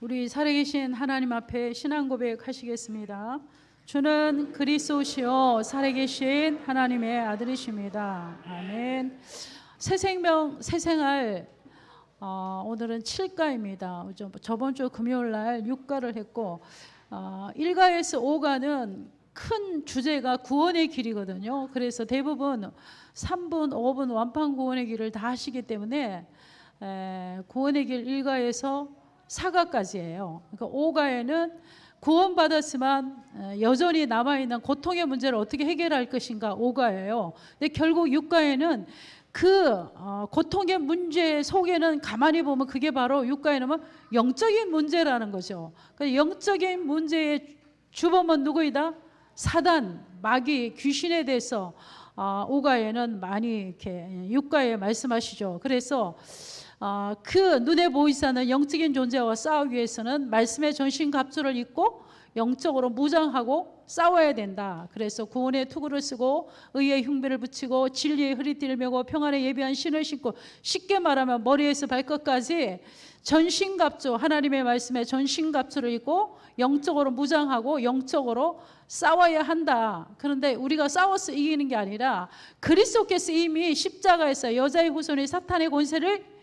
우리 살아계신 하나님 앞에 신앙 고백하시겠습니다. 주는 그리스도시요 살아계신 하나님의 아들이십니다. 아멘. 새 생명, 새 생활, 오늘은 7가입니다. 저번 주 금요일 날 6가를 했고 1가에서 5가는 큰 주제가 구원의 길이거든요. 그래서 대부분 3분, 5분 완판 구원의 길을 다 하시기 때문에 구원의 길 1가에서 4가까지예요. 그러니까 5가에는 구원받았지만 여전히 남아있는 고통의 문제를 어떻게 해결할 것인가 5가예요. 근데 결국 6가에는 그 고통의 문제 속에는 가만히 보면 그게 바로 6가에는 영적인 문제라는 거죠. 그 영적인 문제의 주범은 누구이다? 사단, 마귀, 귀신에 대해서 5가에는 많이 이렇게 6가에 말씀하시죠. 그래서 그 눈에 보이지 않는 영적인 존재와 싸우기 위해서는 말씀의 전신갑주를 입고 영적으로 무장하고 싸워야 된다. 그래서 구원의 투구를 쓰고 의의 흉배를 붙이고 진리의 허리띠를 메고 평안의 예비한 신을 신고, 쉽게 말하면 머리에서 발끝까지 전신갑주, 하나님의 말씀에 전신갑주를 입고 영적으로 무장하고 영적으로 싸워야 한다. 그런데 우리가 싸워서 이기는 게 아니라 그리스도께서 이미 십자가에서 여자의 후손이 사탄의 권세를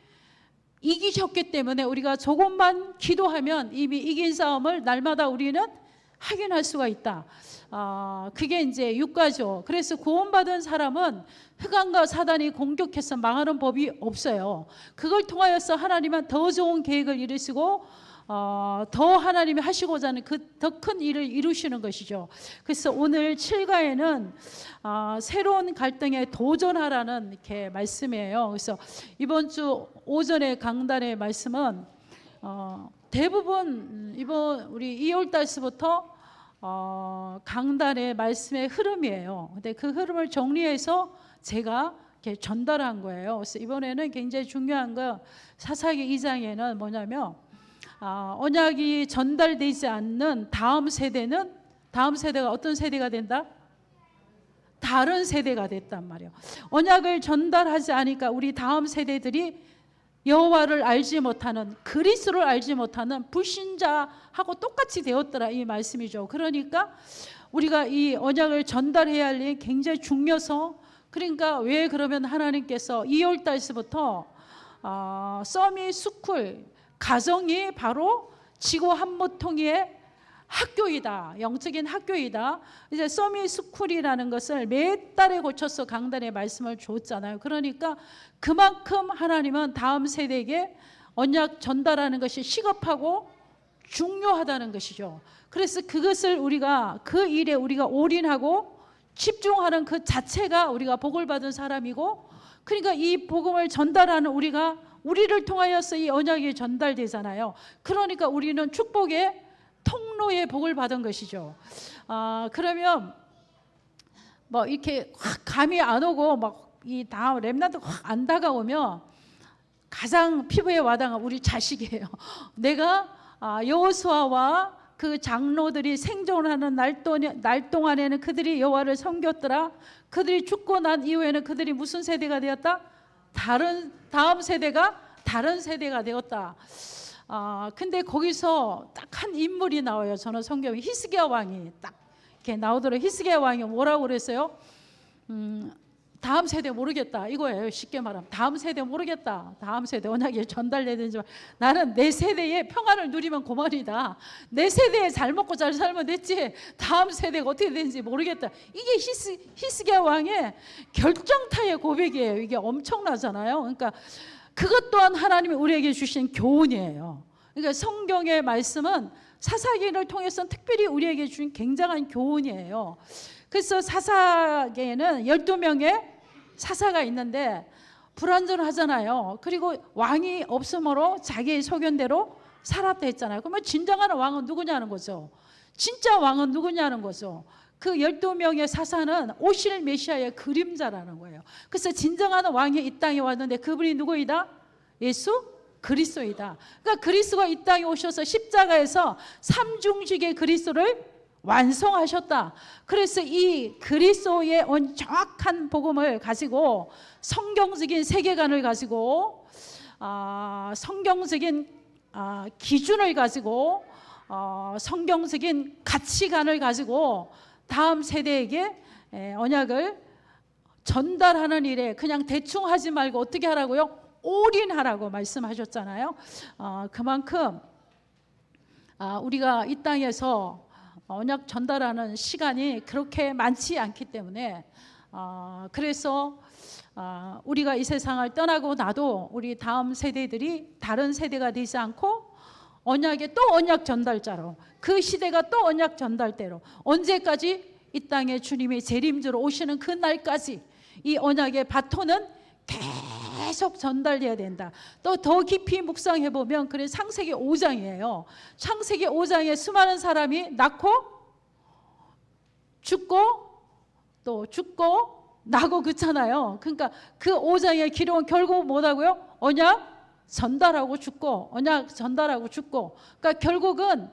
이기셨기 때문에 우리가 조금만 기도하면 이미 이긴 싸움을 날마다 우리는 확인할 수가 있다. 그게 이제 6가죠. 그래서 구원받은 사람은 흑암과 사단이 공격해서 망하는 법이 없어요. 그걸 통하여서 하나님은 더 좋은 계획을 이루시고 더 하나님이 하시고자 하는 그 더 큰 일을 이루시는 것이죠. 그래서 오늘 7가에는 새로운 갈등에 도전하라는 이렇게 말씀이에요. 그래서 이번 주 오전에 강단의 말씀은 대부분 이번 우리 2월 달서부터 강단의 말씀의 흐름이에요. 근데 그 흐름을 정리해서 제가 이렇게 전달한 거예요. 그래서 이번에는 굉장히 중요한 거, 사사기 2장에는 뭐냐면 언약이 전달되지 않는 다음 세대는, 다음 세대가 어떤 세대가 된다? 다른 세대가 됐단 말이에요. 언약을 전달하지 않으니까 우리 다음 세대들이 여호와를 알지 못하는, 그리스도를 알지 못하는 불신자하고 똑같이 되었더라, 이 말씀이죠. 그러니까 우리가 이 언약을 전달해야 할 일이 굉장히 중요해서, 그러니까 왜 그러면 하나님께서 2월 달서부터 서밋 스쿨, 가정이 바로 지구 한모통의 학교이다, 영적인 학교이다. 이제 서밋 스쿨이라는 것을 몇 달에 고쳐서 강단의 말씀을 줬잖아요. 그러니까 그만큼 하나님은 다음 세대에게 언약 전달하는 것이 시급하고 중요하다는 것이죠. 그래서 그것을 우리가, 그 일에 우리가 올인하고 집중하는 그 자체가 우리가 복을 받은 사람이고, 그러니까 이 복음을 전달하는 우리를 통하여서 이 언약이 전달되잖아요. 그러니까 우리는 축복의 통로의 복을 받은 것이죠. 그러면 뭐 이렇게 확 감이 안 오고 막 이 다음 렘넌트 확 안 다가오면 가장 피부에 와닿은 우리 자식이에요. 내가 여호수아와 그 장로들이 생존하는 날 동안에는 그들이 여호와를 섬겼더라. 그들이 죽고 난 이후에는 그들이 무슨 세대가 되었다? 다음 세대가 다른 세대가 되었다. 근데 거기서 딱 한 인물이 나와요. 저는 성경에 히스기야 왕이 딱 이렇게 나오더라고요. 히스기야 왕이 뭐라고 그랬어요? 다음 세대 모르겠다, 이거예요. 쉽게 말하면 다음 세대 모르겠다. 다음 세대 언약이 전달되든지, 나는 내 세대의 평안을 누리면 그만이다. 내 세대에 잘 먹고 잘 살면 됐지, 다음 세대가 어떻게 되는지 모르겠다. 이게 히스기야 왕의 결정타의 고백이에요. 이게 엄청나잖아요. 그러니까 그것 또한 하나님이 우리에게 주신 교훈이에요. 그러니까 성경의 말씀은 사사기를 통해서 특별히 우리에게 주신 굉장한 교훈이에요. 그래서 사사기에는 12명의 사사가 있는데 불완전하잖아요. 그리고 왕이 없으므로 자기의 소견대로 살았다 했잖아요. 그러면 진정한 왕은 누구냐는 거죠. 진짜 왕은 누구냐는 거죠. 그 12명의 사사는 오실 메시아의 그림자라는 거예요. 그래서 진정한 왕이 이 땅에 왔는데 그분이 누구이다? 예수 그리스도이다. 그러니까 그리스도가 이 땅에 오셔서 십자가에서 삼중직의 그리스도를 완성하셨다. 그래서 이 그리스도의 정확한 복음을 가지고 성경적인 세계관을 가지고 성경적인 기준을 가지고 성경적인 가치관을 가지고 다음 세대에게 언약을 전달하는 일에 그냥 대충 하지 말고 어떻게 하라고요? 올인하라고 말씀하셨잖아요. 그만큼 우리가 이 땅에서 언약 전달하는 시간이 그렇게 많지 않기 때문에 그래서 우리가 이 세상을 떠나고 나도 우리 다음 세대들이 다른 세대가 되지 않고 언약의 또 언약 전달자로, 그 시대가 또 언약 전달대로, 언제까지? 이 땅에 주님이 재림주로 오시는 그 날까지 이 언약의 바톤은 계속 전달돼야 된다. 또 더 깊이 묵상해 보면 그래 창세기 5장이에요. 창세기 5장에 수많은 사람이 낳고 죽고 또 죽고 나고 그렇잖아요. 그러니까 그 5장의 기록은 결국 뭐라고요? 언약 전달하고 죽고, 언약 전달하고 죽고. 그러니까 결국은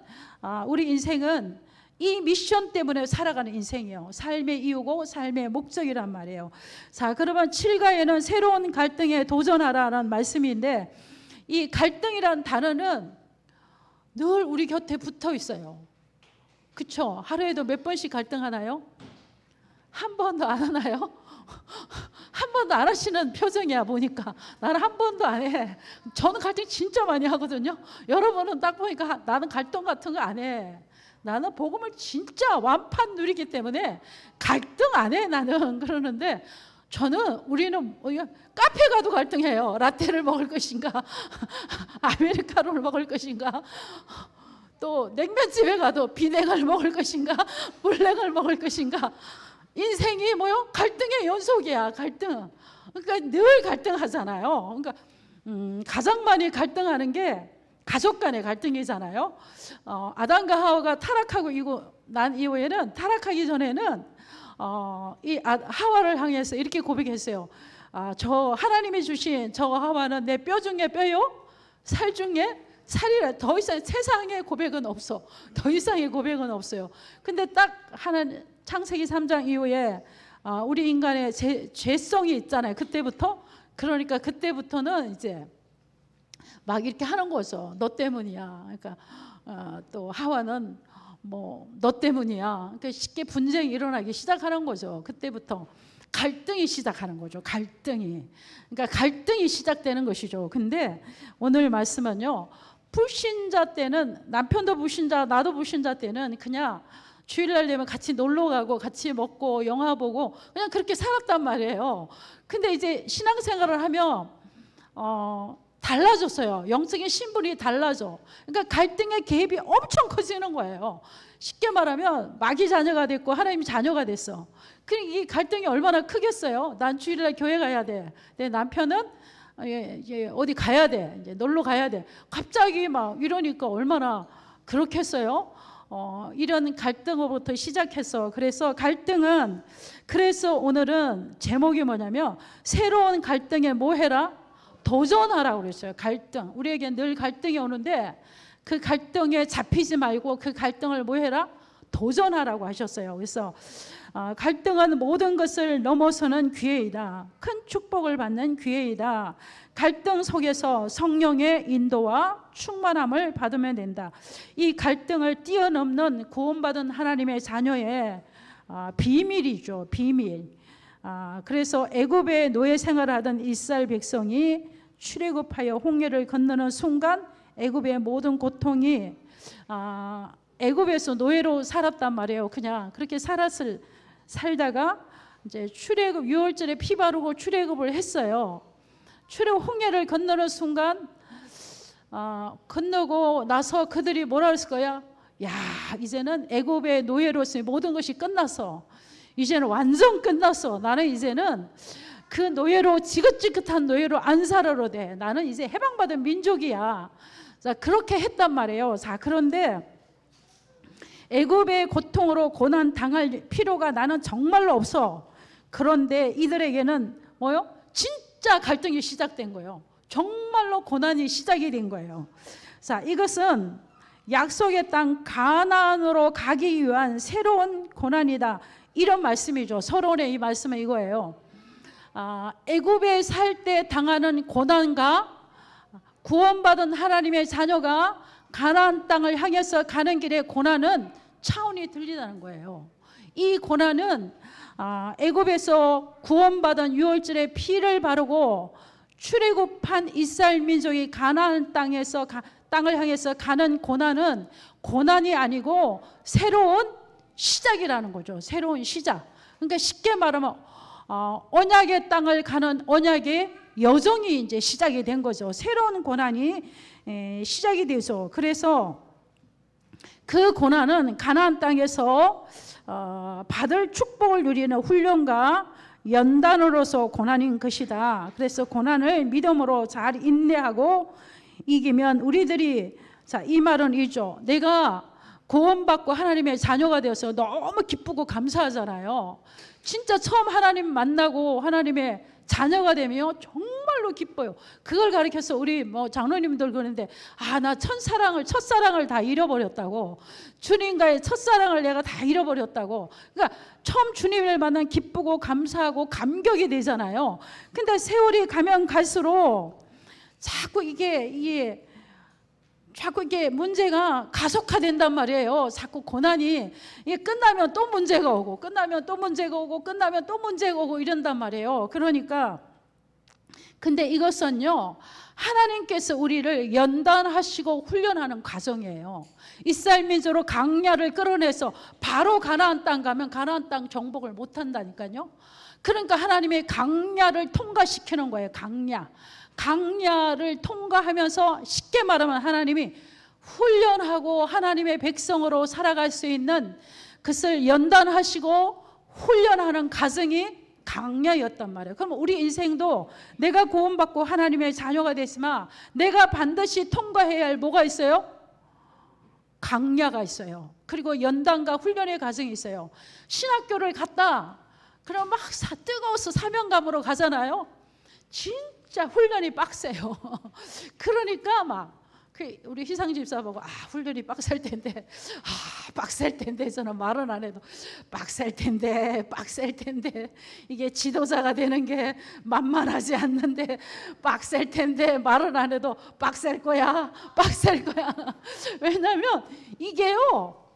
우리 인생은 이 미션 때문에 살아가는 인생이에요. 삶의 이유고 삶의 목적이란 말이에요. 자, 그러면 7가에는 새로운 갈등에 도전하라는 말씀인데, 이 갈등이라는 단어는 늘 우리 곁에 붙어 있어요. 그렇죠? 하루에도 몇 번씩 갈등하나요? 한 번도 안 하나요? 한 번도 안 하시는 표정이야 보니까. 나는 한 번도 안 해. 저는 갈등 진짜 많이 하거든요. 여러분은 딱 보니까 나는 갈등 같은 거 안 해. 나는 복음을 진짜 완판 누리기 때문에 갈등 안 해 나는. 그러는데 우리는 카페 가도 갈등해요. 라떼를 먹을 것인가 아메리카노를 먹을 것인가, 또 냉면집에 가도 비냉을 먹을 것인가 물냉을 먹을 것인가. 인생이 뭐요? 갈등의 연속이야. 갈등. 그러니까 늘 갈등하잖아요. 그러니까 가장 많이 갈등하는 게 가족 간의 갈등이잖아요. 아담과 하와가 타락하고 난 이후에는, 타락하기 전에는 이 하와를 향해서 이렇게 고백했어요. 저 하나님이 주신 저 하와는 내 뼈 중에 뼈요, 살 중에 살이라. 더 이상 세상의 고백은 없어. 더 이상의 고백은 없어요. 근데 딱 창세기 3장 이후에 우리 인간의 죄성이 있잖아요. 그때부터. 그러니까 그때부터는 이제 막 이렇게 하는 거죠. 너 때문이야. 그러니까 또 하와는 뭐 너 때문이야. 그러니까 쉽게 분쟁이 일어나기 시작하는 거죠. 그때부터 갈등이 시작하는 거죠. 갈등이. 그러니까 갈등이 시작되는 것이죠. 근데 오늘 말씀은요, 불신자 때는, 남편도 불신자 나도 불신자 때는 그냥 주일날 되면 같이 놀러 가고 같이 먹고 영화 보고 그냥 그렇게 살았단 말이에요. 근데 이제 신앙생활을 하면 달라졌어요. 영적인 신분이 달라져. 그러니까 갈등의 갭이 엄청 커지는 거예요. 쉽게 말하면 마귀 자녀가 됐고 하나님 자녀가 됐어. 그러니까 이 갈등이 얼마나 크겠어요. 난 주일날 교회 가야 돼. 내 남편은 어디 가야 돼. 이제 놀러 가야 돼. 갑자기 막 이러니까 얼마나 그렇겠어요. 이런 갈등으로부터 시작해서, 그래서 갈등은, 그래서 오늘은 제목이 뭐냐면 새로운 갈등에 뭐 해라? 도전하라고 그랬어요. 갈등. 우리에게 늘 갈등이 오는데 그 갈등에 잡히지 말고 그 갈등을 뭐 해라? 도전하라고 하셨어요. 그래서 갈등은 모든 것을 넘어서는 기회이다. 큰 축복을 받는 기회이다. 갈등 속에서 성령의 인도와 충만함을 받으면 된다. 이 갈등을 뛰어넘는 구원받은 하나님의 자녀의 비밀이죠. 비밀. 그래서 애굽의 노예 생활하던 이스라엘 백성이 출애굽하여 홍해를 건너는 순간 애굽의 모든 고통이, 애굽에서 노예로 살았단 말이에요. 그냥 그렇게 살다가 이제 출애굽 6월절에 피 바르고 출애굽을 했어요. 홍해를 건너는 순간 건너고 나서 그들이 뭐라 했을 거야? 야, 이제는 애굽의 노예로서의 모든 것이 끝났어. 이제는 완전 끝났어. 나는 이제는 그 노예로, 지긋지긋한 노예로 안 살아도 돼. 나는 이제 해방받은 민족이야. 자, 그렇게 했단 말이에요. 자, 그런데 애굽의 고통으로 고난 당할 필요가 나는 정말로 없어. 그런데 이들에게는 뭐요? 진짜 갈등이 시작된 거예요. 정말로 고난이 시작이 된 거예요. 자, 이것은 약속의 땅 가나안으로 가기 위한 새로운 고난이다. 이런 말씀이죠. 서론의 이 말씀은 이거예요. 애굽에 살 때 당하는 고난과 구원받은 하나님의 자녀가 가나안 땅을 향해서 가는 길에 고난은 차원이 들리다는 거예요. 이 고난은 애굽에서 구원받은 유월절에 피를 바르고 출애굽한 이스라엘 민족이 가나안 땅을 향해서 가는 고난은 고난이 아니고 새로운 시작이라는 거죠. 새로운 시작. 그러니까 쉽게 말하면 언약의 땅을 가는 언약의 여정이 이제 시작이 된 거죠. 새로운 고난이 시작이 돼서, 그래서 그 고난은 가나안 땅에서 받을 축복을 누리는 훈련과 연단으로서 고난인 것이다. 그래서 고난을 믿음으로 잘 인내하고 이기면 우리들이, 자, 이 말은 이죠. 내가 구원받고 하나님의 자녀가 되어서 너무 기쁘고 감사하잖아요. 진짜 처음 하나님 만나고 하나님의 자녀가 되면 정말로 기뻐요. 그걸 가르쳐서 우리 장로님들 그러는데, 나 첫사랑을 다 잃어버렸다고. 주님과의 첫사랑을 내가 다 잃어버렸다고. 그러니까 처음 주님을 만나면 기쁘고 감사하고 감격이 되잖아요. 근데 세월이 가면 갈수록 자꾸 이게 문제가 가속화된단 말이에요. 자꾸 고난이 이게 끝나면 또 문제가 오고, 끝나면 또 문제가 오고, 끝나면 또 문제가 오고 이런단 말이에요. 그러니까 근데 이것은요, 하나님께서 우리를 연단하시고 훈련하는 과정이에요. 이스라엘 민족으로 강야를 끌어내서 바로 가나안 땅 가면 가나안 땅 정복을 못 한다니까요. 그러니까 하나님의 강야를 통과시키는 거예요. 강야를 통과하면서 쉽게 말하면 하나님이 훈련하고 하나님의 백성으로 살아갈 수 있는 그것을 연단하시고 훈련하는 과정이 강야였단 말이에요. 그럼 우리 인생도 내가 구원받고 하나님의 자녀가 됐으면 내가 반드시 통과해야 할 뭐가 있어요? 강야가 있어요. 그리고 연단과 훈련의 과정이 있어요. 신학교를 갔다 그럼 막 뜨거워서 사명감으로 가잖아요. 진짜 훈련이 빡세요. 그러니까 우리 희상 집사 보고 훈련이 빡셀 텐데, 빡셀 텐데 저는 말은 안 해도 빡셀 텐데 이게 지도자가 되는 게 만만하지 않는데 빡셀 텐데 말은 안 해도 빡셀 거야. 왜냐하면 이게요,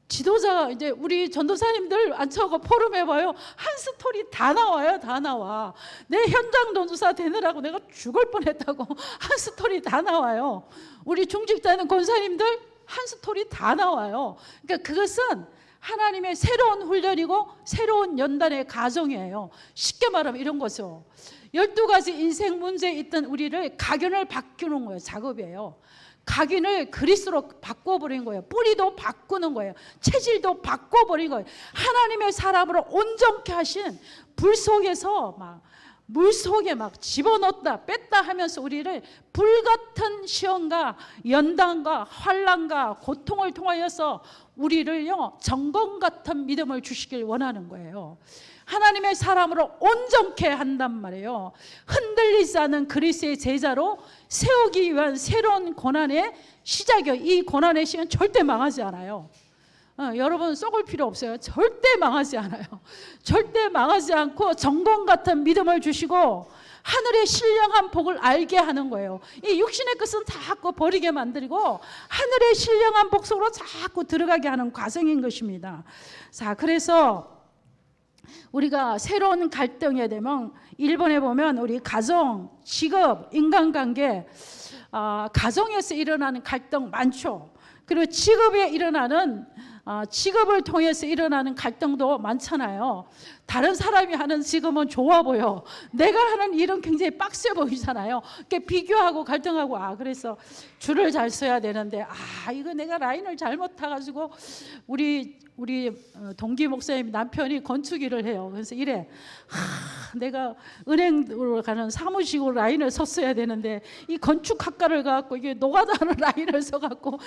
지도자 이제 우리 전도사님들 앉혀서 포럼 해봐요. 한 스토리 다 나와요. 다 나와. 내 현장 전도사 되느라고 내가 죽을 뻔했다고 한 스토리 다 나와요. 우리 중직자는 권사님들 한 스토리 다 나와요. 그러니까 그것은 하나님의 새로운 훈련이고 새로운 연단의 과정이에요. 쉽게 말하면 이런 거죠. 12가지 인생 문제에 있던 우리를 각인을 바꾸는 거예요. 작업이에요. 각인을 그리스도로 바꿔버린 거예요. 뿌리도 바꾸는 거예요. 체질도 바꿔버린 거예요. 하나님의 사람으로 온전케 하신 불 속에서 물 속에 집어넣었다 뺐다 하면서 우리를 불같은 시험과 연단과 환난과 고통을 통하여서 우리를요 정금 같은 믿음을 주시길 원하는 거예요. 하나님의 사람으로 온전케 한단 말이에요. 흔들리지 않은 그리스도의 제자로 세우기 위한 새로운 고난의 시작이에요. 이 고난의 시간 절대 망하지 않아요. 여러분 썩을 필요 없어요. 절대 망하지 않아요. 절대 망하지 않고 정금 같은 믿음을 주시고 하늘의 신령한 복을 알게 하는 거예요. 이 육신의 것은 자꾸 버리게 만들고 하늘의 신령한 복 속으로 자꾸 들어가게 하는 과정인 것입니다. 자, 그래서 우리가 새로운 갈등에 되면 1번에 보면 우리 가정, 직업, 인간관계, 가정에서 일어나는 갈등 많죠. 그리고 직업을 통해서 일어나는 갈등도 많잖아요. 다른 사람이 하는 직업은 좋아 보여. 내가 하는 일은 굉장히 빡세 보이잖아요. 그러니까 비교하고 갈등하고 그래서 줄을 잘 서야 되는데 이거 내가 라인을 잘못 타가지고 우리 동기 목사님 남편이 건축일을 해요. 그래서 이래 내가 은행으로 가는 사무직으로 라인을 섰어야 되는데 이 건축학과를 가갖고 이게 노가다하는 라인을 서갖고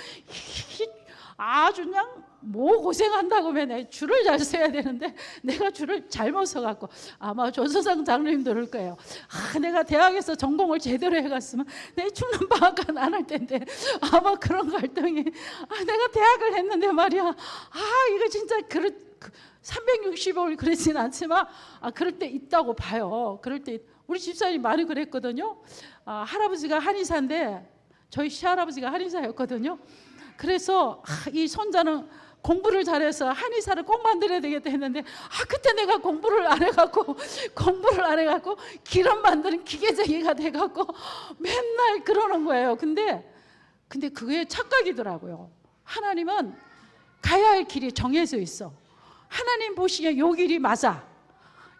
아주 그냥 고생한다고 하면 줄을 잘 서야 되는데 내가 줄을 잘못 서갖고 아마 조서상 장로님 들을 거예요. 내가 대학에서 전공을 제대로 해갔으면 내 죽는 방학간 안 할 텐데 아마 그런 갈등이 내가 대학을 했는데 말이야 이거 진짜 365일 그러진 않지만 그럴 때 있다고 봐요. 그럴 때 우리 집사님 많이 그랬거든요. 할아버지가 한의사인데 저희 시할아버지가 한의사였거든요. 그래서 이 손자는 공부를 잘해서 한의사를 꼭 만들어야 되겠다 했는데 그때 내가 공부를 안 해갖고 기름 만드는 기계쟁이가 돼갖고 맨날 그러는 거예요. 근데 그게 착각이더라고요. 하나님은 가야 할 길이 정해져 있어. 하나님 보시기에 요 길이 맞아.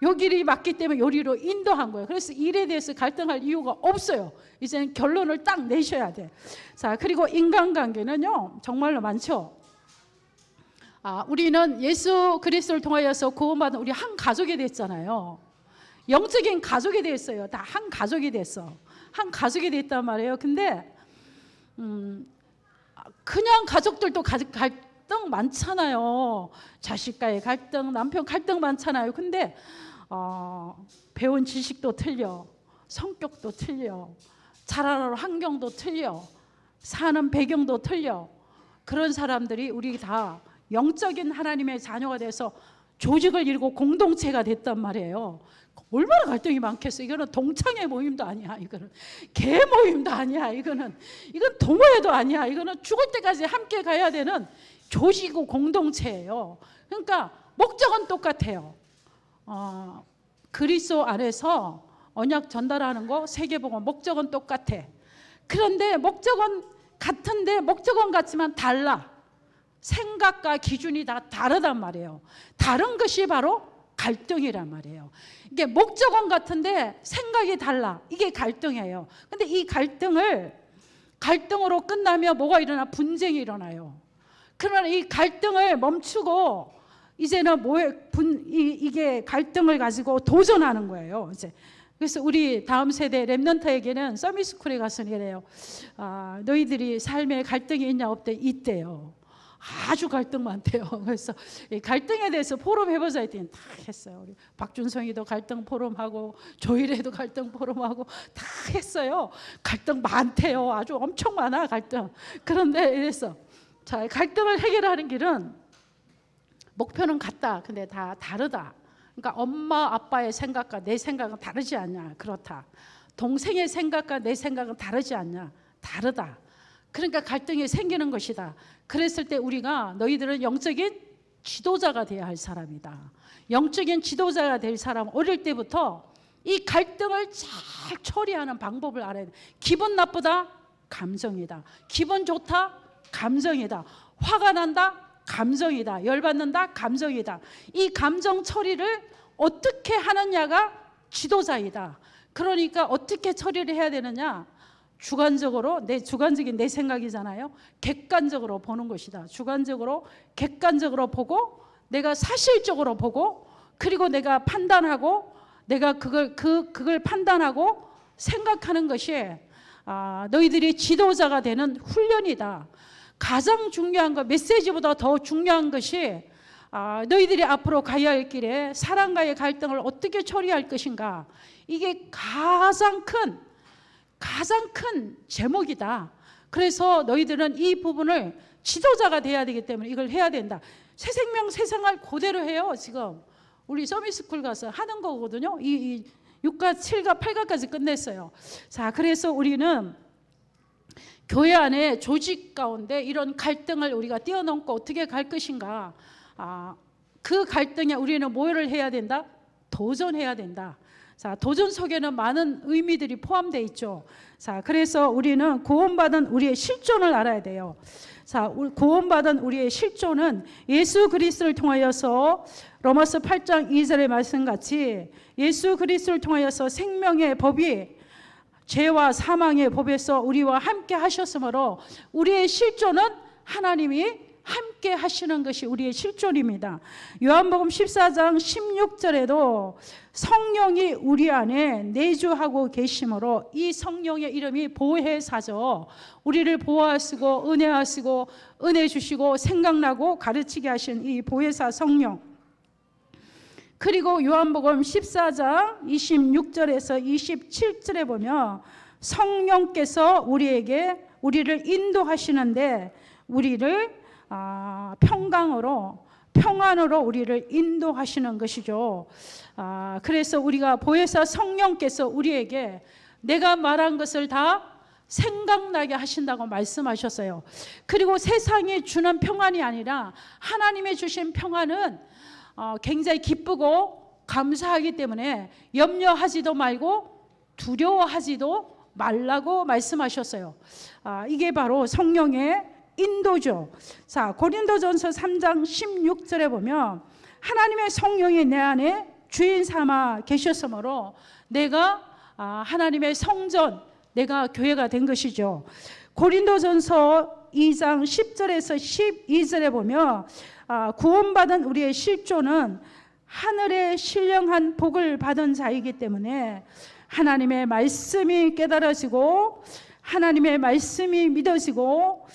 요 길이 맞기 때문에 요리로 인도한 거예요. 그래서 일에 대해서 갈등할 이유가 없어요. 이제는 결론을 딱 내셔야 돼. 자, 그리고 인간관계는요 정말로 많죠. 우리는 예수 그리스도를 통하여서 구원받은 우리 한 가족이 됐잖아요. 영적인 가족이 됐어요. 다 한 가족이 됐어. 한 가족이 됐단 말이에요. 근데 그냥 가족들도 갈등 많잖아요. 자식과의 갈등, 남편 갈등 많잖아요. 근데 배운 지식도 틀려, 성격도 틀려, 자라는 환경도 틀려, 사는 배경도 틀려. 그런 사람들이 우리 다 영적인 하나님의 자녀가 돼서 조직을 이루고 공동체가 됐단 말이에요. 얼마나 갈등이 많겠어. 이거는 동창회 모임도 아니야. 이거는 개 모임도 아니야. 이건 동호회도 아니야. 이거는 죽을 때까지 함께 가야 되는 조직이고 공동체예요. 그러니까 목적은 똑같아요. 그리스도 안에서 언약 전달하는 거 세계복음 목적은 똑같아. 그런데 목적은 같은데 목적은 같지만 달라. 생각과 기준이 다 다르단 말이에요. 다른 것이 바로 갈등이란 말이에요. 이게 목적은 같은데 생각이 달라. 이게 갈등이에요. 근데 이 갈등으로 끝나면 뭐가 일어나? 분쟁이 일어나요. 그러나 이 갈등을 멈추고 이제는 이게 갈등을 가지고 도전하는 거예요. 이제 그래서 우리 다음 세대 렘넌트에게는 서밋스쿨에 가서 이래요. 너희들이 삶에 갈등이 있냐 없대? 있대요. 아주 갈등 많대요. 그래서 이 갈등에 대해서 포럼 해보자 했더니 다 했어요. 우리 박준성이도 갈등 포럼하고 조일애도 갈등 포럼하고 다 했어요. 갈등 많대요. 아주 엄청 많아 갈등. 그런데 이래서 자, 갈등을 해결하는 길은 목표는 같다. 근데 다 다르다. 그러니까 엄마 아빠의 생각과 내 생각은 다르지 않냐. 그렇다. 동생의 생각과 내 생각은 다르지 않냐. 다르다. 그러니까 갈등이 생기는 것이다. 그랬을 때 우리가 너희들은 영적인 지도자가 되어야 할 사람이다. 영적인 지도자가 될 사람 어릴 때부터 이 갈등을 잘 처리하는 방법을 알아야 돼. 기분 나쁘다? 감정이다. 기분 좋다? 감정이다. 화가 난다? 감정이다. 열받는다? 감정이다. 이 감정 처리를 어떻게 하느냐가 지도자이다. 그러니까 어떻게 처리를 해야 되느냐? 주관적으로 주관적인 내 생각이잖아요. 객관적으로 보는 것이다. 주관적으로 객관적으로 보고 내가 사실적으로 보고 그리고 내가 판단하고 내가 그걸 판단하고 생각하는 것이 너희들이 지도자가 되는 훈련이다. 가장 중요한 것, 메시지보다 더 중요한 것이 너희들이 앞으로 가야 할 길에 사랑과의 갈등을 어떻게 처리할 것인가. 이게 가장 큰 제목이다. 그래서 너희들은 이 부분을 지도자가 돼야 되기 때문에 이걸 해야 된다. 새 생명 새 생활 그대로 해요. 지금 우리 서밋스쿨 가서 하는 거거든요. 이 6가 7가 8가까지 끝냈어요. 자, 그래서 우리는 교회 안에 조직 가운데 이런 갈등을 우리가 뛰어넘고 어떻게 갈 것인가. 그 갈등에 우리는 뭐를 해야 된다? 도전해야 된다. 자, 도전 속에는 많은 의미들이 포함되어 있죠. 자, 그래서 우리는 구원받은 우리의 실존을 알아야 돼요. 자, 구원받은 우리의 실존은 예수 그리스도를 통하여서 로마서 8장 2절의 말씀같이 예수 그리스도를 통하여서 생명의 법이 죄와 사망의 법에서 우리와 함께 하셨으므로 우리의 실존은 하나님이 함께 하시는 것이 우리의 실존입니다. 요한복음 14장 16절에도 성령이 우리 안에 내주하고 계시므로 이 성령의 이름이 보혜사죠. 우리를 보호하시고 은혜하시고 은혜 주시고 생각나고 가르치게 하신 이 보혜사 성령. 그리고 요한복음 14장 26절에서 27절에 보면 성령께서 우리를 인도하시는데 우리를 평강으로 평안으로 우리를 인도하시는 것이죠. 그래서 우리가 보혜사 성령께서 우리에게 내가 말한 것을 다 생각나게 하신다고 말씀하셨어요. 그리고 세상이 주는 평안이 아니라 하나님의 주신 평안은 굉장히 기쁘고 감사하기 때문에 염려하지도 말고 두려워하지도 말라고 말씀하셨어요. 이게 바로 성령의 인도죠. 자, 고린도전서 3장 16절에 보면 하나님의 성령이 내 안에 주인 삼아 계셨으므로 내가 하나님의 성전, 내가 교회가 된 것이죠. 고린도전서 2장 10절에서 12절에 보면 구원받은 우리의 실존은 하늘에 신령한 복을 받은 자이기 때문에 하나님의 말씀이 깨달아지고 하나님의 말씀이 믿어지고,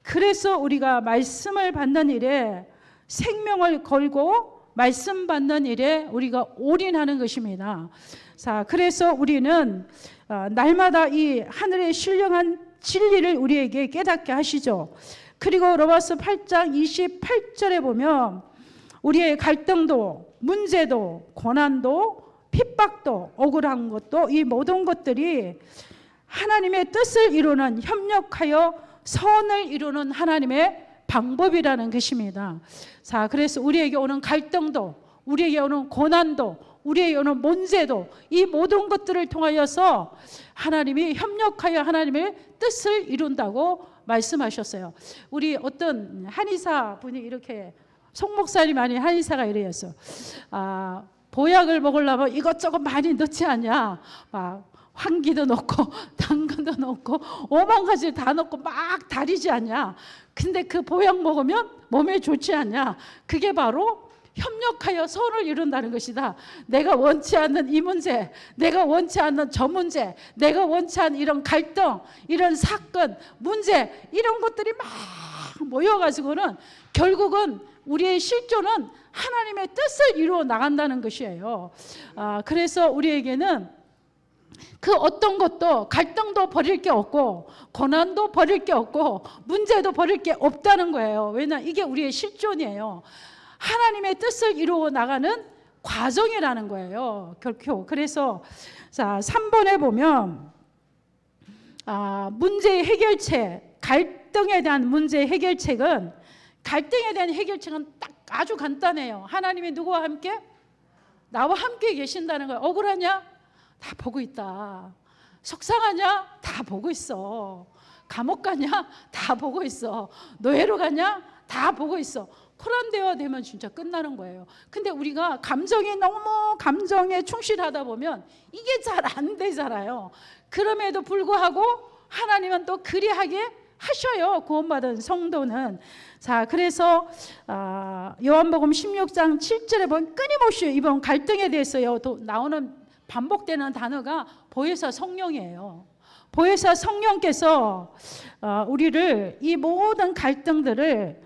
그래서 우리가 말씀을 받는 일에 생명을 걸고 말씀 받는 일에 우리가 올인하는 것입니다. 자, 그래서 우리는 날마다 이 하늘의 신령한 진리를 우리에게 깨닫게 하시죠. 그리고 로마서 8장 28절에 보면 우리의 갈등도 문제도 고난도 핍박도 억울한 것도 이 모든 것들이 하나님의 뜻을 이루는, 협력하여 선을 이루는 하나님의 방법이라는 것입니다. 자, 그래서 우리에게 오는 갈등도, 우리에게 오는 고난도, 우리에게 오는 문제도, 이 모든 것들을 통하여서 하나님이 협력하여 하나님의 뜻을 이룬다고 말씀하셨어요. 우리 어떤 한의사 분이 이렇게, 송 목사님 아닌 한의사가 이래였어. 보약을 먹으려면 이것저것 많이 넣지 않냐, 막 황기도 넣고 당근도 넣고 오만 가지 다 넣고 막 다리지 않냐. 근데 그 보약 먹으면 몸에 좋지 않냐. 그게 바로 협력하여 선을 이룬다는 것이다. 내가 원치 않는 이 문제, 내가 원치 않는 저 문제, 내가 원치 않는 이런 갈등, 이런 사건, 문제, 이런 것들이 막 모여가지고는 결국은 우리의 실존은 하나님의 뜻을 이루어 나간다는 것이에요. 그래서 우리에게는 그 어떤 것도, 갈등도 버릴 게 없고 고난도 버릴 게 없고 문제도 버릴 게 없다는 거예요. 왜냐하면 이게 우리의 실존이에요. 하나님의 뜻을 이루어 나가는 과정이라는 거예요, 결코. 그래서 자, 3번에 보면 문제의 해결책, 갈등에 대한 문제의 해결책은, 갈등에 대한 해결책은 딱 아주 간단해요. 하나님이 누구와 함께? 나와 함께 계신다는 거예요. 억울하냐? 다 보고 있다. 속상하냐? 다 보고 있어. 감옥 가냐? 다 보고 있어. 노예로 가냐? 다 보고 있어. 그런 대화 되면 진짜 끝나는 거예요. 근데 우리가 감정이 너무 감정에 충실하다 보면 이게 잘 안 되잖아요. 그럼에도 불구하고 하나님은 또 그리하게 하셔요, 구원받은 성도는. 자, 그래서 요한복음 16장 7절에 보면 끊임없이 이번 갈등에 대해서요 또 나오는, 반복되는 단어가 보혜사 성령이에요. 보혜사 성령께서 우리를 이 모든 갈등들을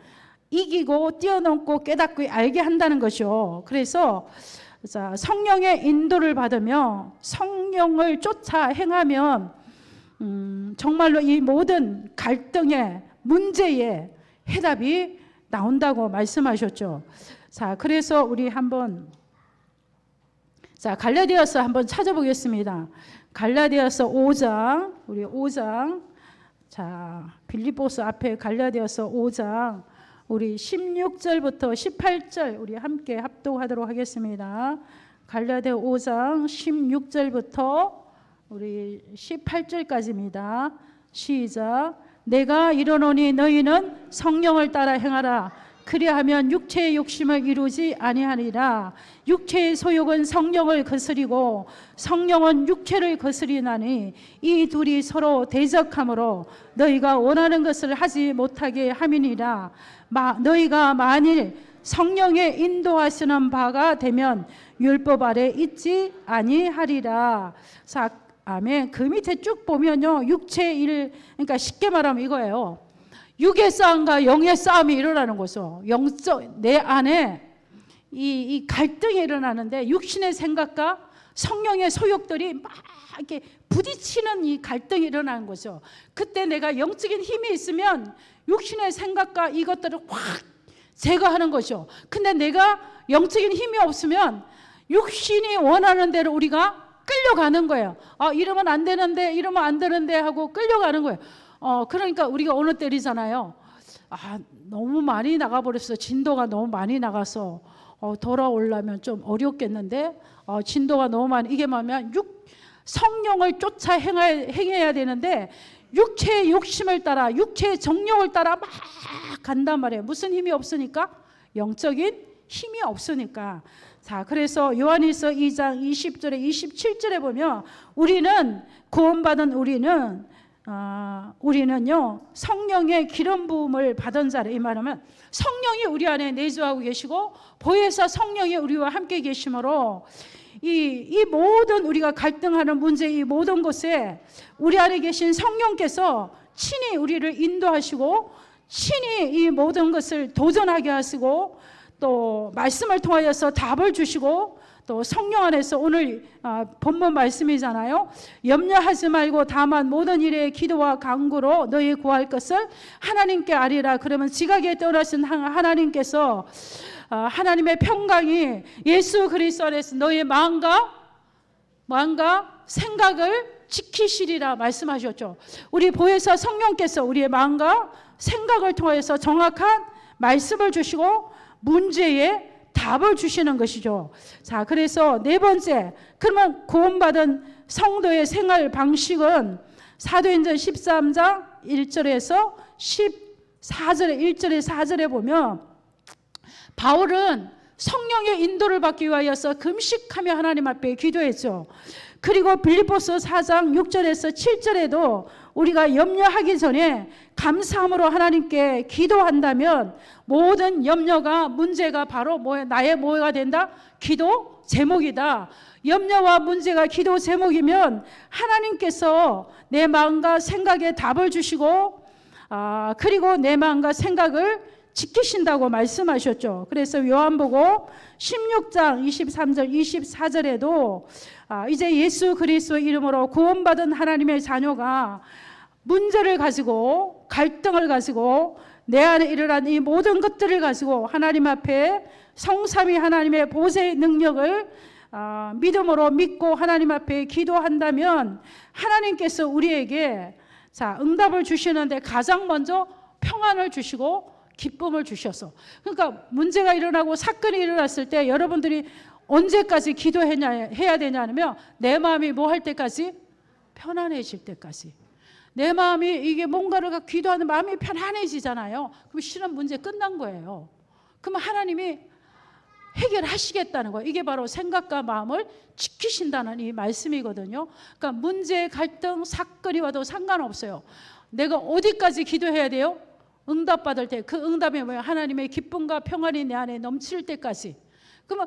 이기고 뛰어넘고 깨닫고 알게 한다는 것이요. 그래서 성령의 인도를 받으며 성령을 쫓아 행하면 정말로 이 모든 갈등의 문제에 해답이 나온다고 말씀하셨죠. 자, 그래서 우리 한번 갈라디아서 한번 찾아보겠습니다. 갈라디아서 5장, 우리 5장, 빌립보서 앞에 갈라디아서 5장, 우리 16절부터 18절 우리 함께 합독하도록 하겠습니다. 갈라디아 5장 16절부터 우리 18절까지입니다. 시작. 내가 이르노니 너희는 성령을 따라 행하라. 그리하면 육체의 욕심을 이루지 아니하리라. 육체의 소욕은 성령을 거스리고 성령은 육체를 거스리나니 이 둘이 서로 대적하므로 너희가 원하는 것을 하지 못하게 함이니라. 너희가 만일 성령의 인도하시는 바가 되면 율법 아래 있지 아니하리라. 아멘. 그 밑에 쭉 보면요, 육체의 일, 그러니까 쉽게 말하면 이거예요. 육의 싸움과 영의 싸움이 일어나는 거죠. 영적 내 안에 이 갈등이 일어나는데 육신의 생각과 성령의 소욕들이 막 이렇게 부딪히는 이 갈등이 일어나는 거죠. 그때 내가 영적인 힘이 있으면 육신의 생각과 이것들을 확 제거하는 거죠. 근데 내가 영적인 힘이 없으면 육신이 원하는 대로 우리가 끌려가는 거예요. 이러면 안 되는데, 이러면 안 되는데 하고 끌려가는 거예요. 그러니까 우리가 어느 때리잖아요. 너무 많이 나가버렸어. 진도가 너무 많이 나가서 돌아오려면 좀 어렵겠는데, 진도가 너무 많이, 이게 뭐냐면 성령을 쫓아 행해야 되는데 육체의 욕심을 따라, 육체의 정욕을 따라 막 간단 말이에요. 무슨 힘이 없으니까? 영적인 힘이 없으니까. 자, 그래서 요한일서 2장 20절에 27절에 보면 우리는 구원받은 우리는요 성령의 기름 부음을 받은 자를, 이 말하면 성령이 우리 안에 내주하고 계시고 보혜사 성령이 우리와 함께 계시므로 이 모든 우리가 갈등하는 문제, 이 모든 것에 우리 안에 계신 성령께서 친히 우리를 인도하시고 친히 이 모든 것을 도전하게 하시고 또 말씀을 통하여서 답을 주시고 또 성령 안에서 오늘 본문 말씀이잖아요. 염려하지 말고 다만 모든 일에 기도와 간구로 너희 구할 것을 하나님께 아리라. 그러면 지각에 떠나신 하나님께서 하나님의 평강이 예수 그리스도 안에서 너희 마음과 생각을 지키시리라 말씀하셨죠. 우리 보혜사 성령께서 우리의 마음과 생각을 통해서 정확한 말씀을 주시고 문제에 답을 주시는 것이죠. 자, 그래서 네 번째, 그러면 구원받은 성도의 생활 방식은 사도행전 13장 1절에서 14절에 1절에 4절에 보면 바울은 성령의 인도를 받기 위하여서 금식하며 하나님 앞에 기도했죠. 그리고 빌립보서 4장 6절에서 7절에도 우리가 염려하기 전에 감사함으로 하나님께 기도한다면 모든 염려가 문제가 바로 나의 뭐가 된다? 기도 제목이다. 염려와 문제가 기도 제목이면 하나님께서 내 마음과 생각에 답을 주시고 그리고 내 마음과 생각을 지키신다고 말씀하셨죠. 그래서 요한복음 16장 23절 24절에도 이제 예수 그리스도의 이름으로 구원받은 하나님의 자녀가 문제를 가지고 갈등을 가지고 내 안에 일어난 이 모든 것들을 가지고 하나님 앞에 성삼위 하나님의 보좌의 능력을 믿음으로 믿고 하나님 앞에 기도한다면 하나님께서 우리에게 응답을 주시는데 가장 먼저 평안을 주시고 기쁨을 주셔서, 그러니까 문제가 일어나고 사건이 일어났을 때 여러분들이 언제까지 기도해야 되냐면 내 마음이 뭐 할 때까지? 편안해질 때까지. 내 마음이 이게 뭔가를 기도하는 마음이 편안해지잖아요. 그럼 실은 문제 끝난 거예요. 그러면 하나님이 해결하시겠다는 거예요. 이게 바로 생각과 마음을 지키신다는 이 말씀이거든요. 그러니까 문제, 갈등, 사건이 와도 상관없어요. 내가 어디까지 기도해야 돼요? 응답받을 때. 그 응답이 뭐예요? 하나님의 기쁨과 평안이 내 안에 넘칠 때까지. 그러면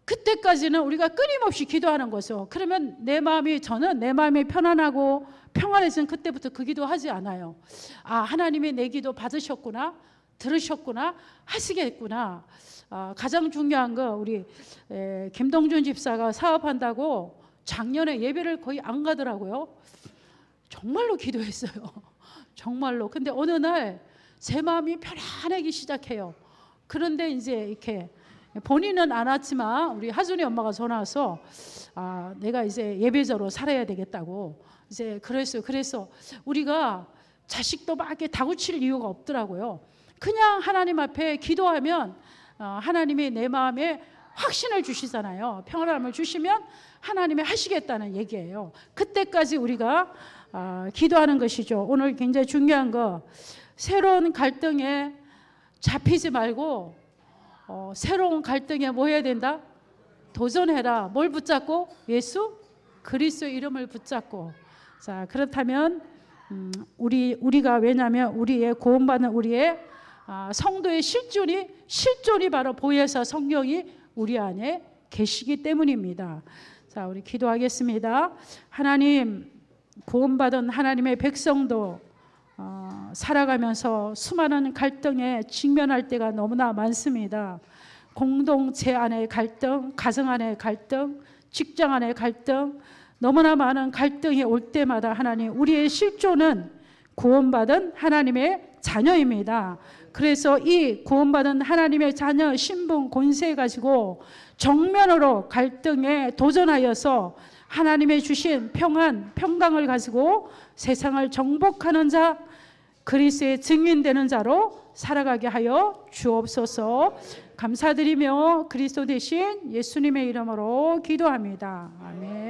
그때까지는 우리가 끊임없이 기도하는 거죠. 그러면 저는 내 마음이 편안하고 평안해지면 그때부터 그 기도하지 않아요. 하나님이 내 기도 받으셨구나, 들으셨구나, 하시겠구나. 가장 중요한 거 우리 김동준 집사가 사업한다고 작년에 예배를 거의 안 가더라고요. 정말로 기도했어요. 정말로. 근데 어느 날 제 마음이 편안하기 시작해요. 그런데 이제 이렇게 본인은 안 왔지만 우리 하준이 엄마가 전화 와서 내가 이제 예배자로 살아야 되겠다고 이제 그랬어요. 그래서 우리가 자식도 막 이렇게 다구칠 이유가 없더라고요. 그냥 하나님 앞에 기도하면 하나님이 내 마음에 확신을 주시잖아요. 평안함을 주시면 하나님이 하시겠다는 얘기예요. 그때까지 우리가 기도하는 것이죠. 오늘 굉장히 중요한 거, 새로운 갈등에 잡히지 말고 새로운 갈등에 뭐 해야 된다? 도전해라. 뭘 붙잡고? 예수 그리스도의 이름을 붙잡고. 자, 그렇다면 우리가, 왜냐하면 우리의 구원받는 우리의 성도의 실존이 바로 보혜사 성령이 우리 안에 계시기 때문입니다. 자, 우리 기도하겠습니다. 하나님, 구원받은 하나님의 백성도 살아가면서 수많은 갈등에 직면할 때가 너무나 많습니다. 공동체 안의 갈등, 가정 안의 갈등, 직장 안의 갈등, 너무나 많은 갈등이 올 때마다 하나님, 우리의 실존은 구원받은 하나님의 자녀입니다. 그래서 이 구원받은 하나님의 자녀 신분 권세 가지고 정면으로 갈등에 도전하여서 하나님의 주신 평안, 평강을 가지고 세상을 정복하는 자, 그리스도의 증인되는 자로 살아가게 하여 주옵소서. 감사드리며 그리스도 대신 예수님의 이름으로 기도합니다. 아멘.